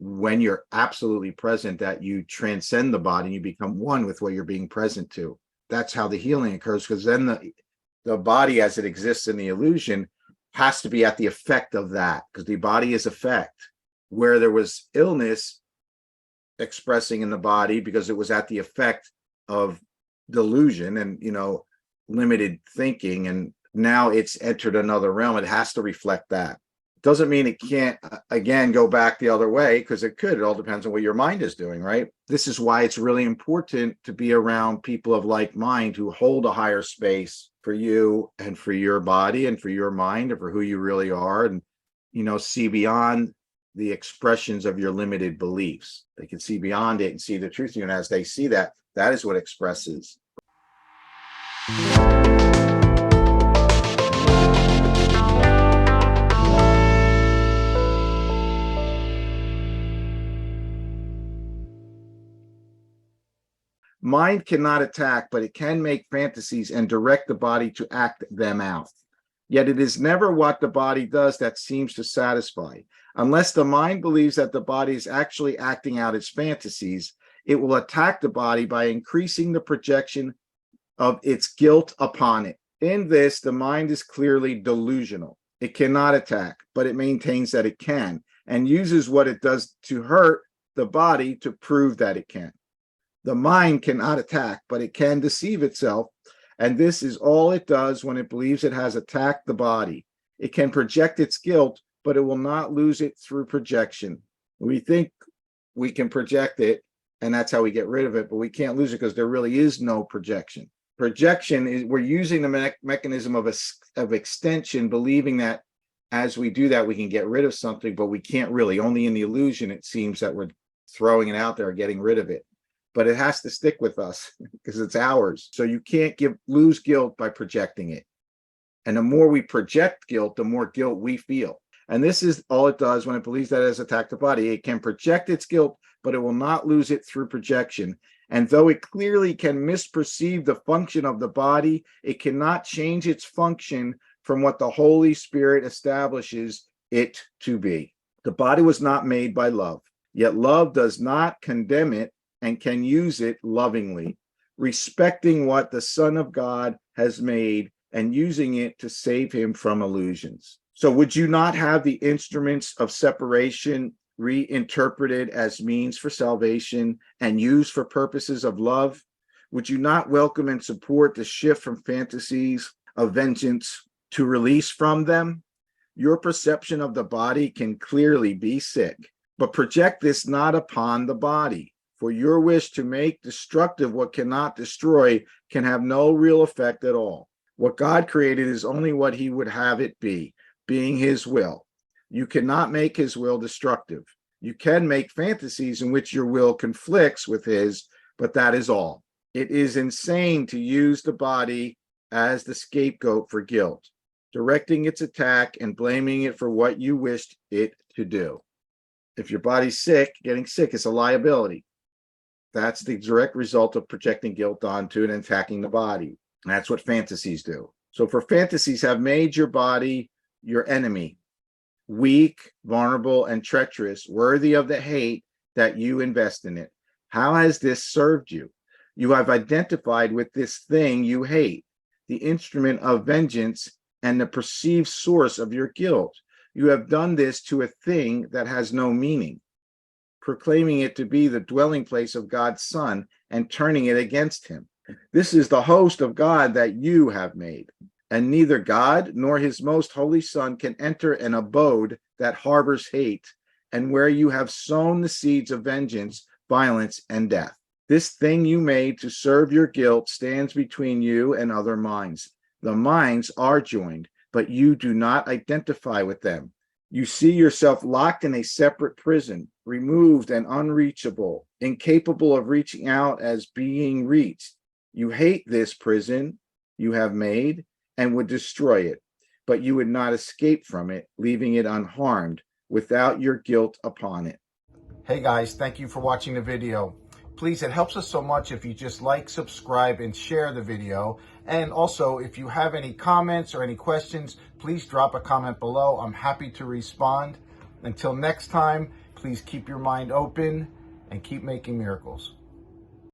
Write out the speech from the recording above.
when you're absolutely present, that you transcend the body and you become one with what you're being present to. That's how the healing occurs, because then the body as it exists in the illusion has to be at the effect of that, because the body is effect. Where there was illness expressing in the body because it was at the effect of delusion and, limited thinking, and now it's entered another realm, it has to reflect that. Doesn't mean it can't again go back the other way, because it could. It all depends on what your mind is doing, right? This is why it's really important to be around people of like mind who hold a higher space for you and for your body and for your mind and for who you really are, and see beyond the expressions of your limited beliefs. They can see beyond it and see the truth in you, and as they see that, that is what expresses. Mind cannot attack, but it can make fantasies and direct the body to act them out. Yet it is never what the body does that seems to satisfy. Unless the mind believes that the body is actually acting out its fantasies, it will attack the body by increasing the projection of its guilt upon it. In this, the mind is clearly delusional. It cannot attack, but it maintains that it can, and uses what it does to hurt the body to prove that it can. The mind cannot attack, but it can deceive itself, and this is all it does when it believes it has attacked the body. It can project its guilt, but it will not lose it through projection. We think we can project it, and that's how we get rid of it, but we can't lose it because there really is no projection. Projection is, we're using the mechanism of extension, believing that as we do that, we can get rid of something, but we can't really. Only in the illusion, it seems that we're throwing it out there, getting rid of it. But it has to stick with us because it's ours. So you can't lose guilt by projecting it. And the more we project guilt, the more guilt we feel. And this is all it does when it believes that it has attacked the body. It can project its guilt, but it will not lose it through projection. And though it clearly can misperceive the function of the body, it cannot change its function from what the Holy Spirit establishes it to be. The body was not made by love, yet love does not condemn it and can use it lovingly, respecting what the Son of God has made and using it to save him from illusions. So would you not have the instruments of separation reinterpreted as means for salvation and used for purposes of love? Would you not welcome and support the shift from fantasies of vengeance to release from them? Your perception of the body can clearly be sick, but project this not upon the body. For your wish to make destructive what cannot destroy can have no real effect at all. What God created is only what he would have it be, being his will. You cannot make his will destructive. You can make fantasies in which your will conflicts with his, but that is all. It is insane to use the body as the scapegoat for guilt, directing its attack and blaming it for what you wished it to do. If your body's sick, getting sick is a liability. That's the direct result of projecting guilt onto and attacking the body. And that's what fantasies do. So for fantasies have made your body your enemy, weak, vulnerable, and treacherous, worthy of the hate that you invest in it. How has this served you? You have identified with this thing you hate, the instrument of vengeance and the perceived source of your guilt. You have done this to a thing that has no meaning, proclaiming it to be the dwelling place of God's Son and turning it against him. This is the host of God that you have made, and neither God nor his most holy Son can enter an abode that harbors hate and where you have sown the seeds of vengeance, violence, and death. This thing you made to serve your guilt stands between you and other minds. The minds are joined, but you do not identify with them. You see yourself locked in a separate prison, removed and unreachable, incapable of reaching out as being reached. You hate this prison you have made and would destroy it, but you would not escape from it, leaving it unharmed without your guilt upon it. Hey guys, thank you for watching the video. Please, it helps us so much if you just like, subscribe, and share the video. And also, if you have any comments or any questions, please drop a comment below. I'm happy to respond. Until next time, Please keep your mind open and keep making miracles.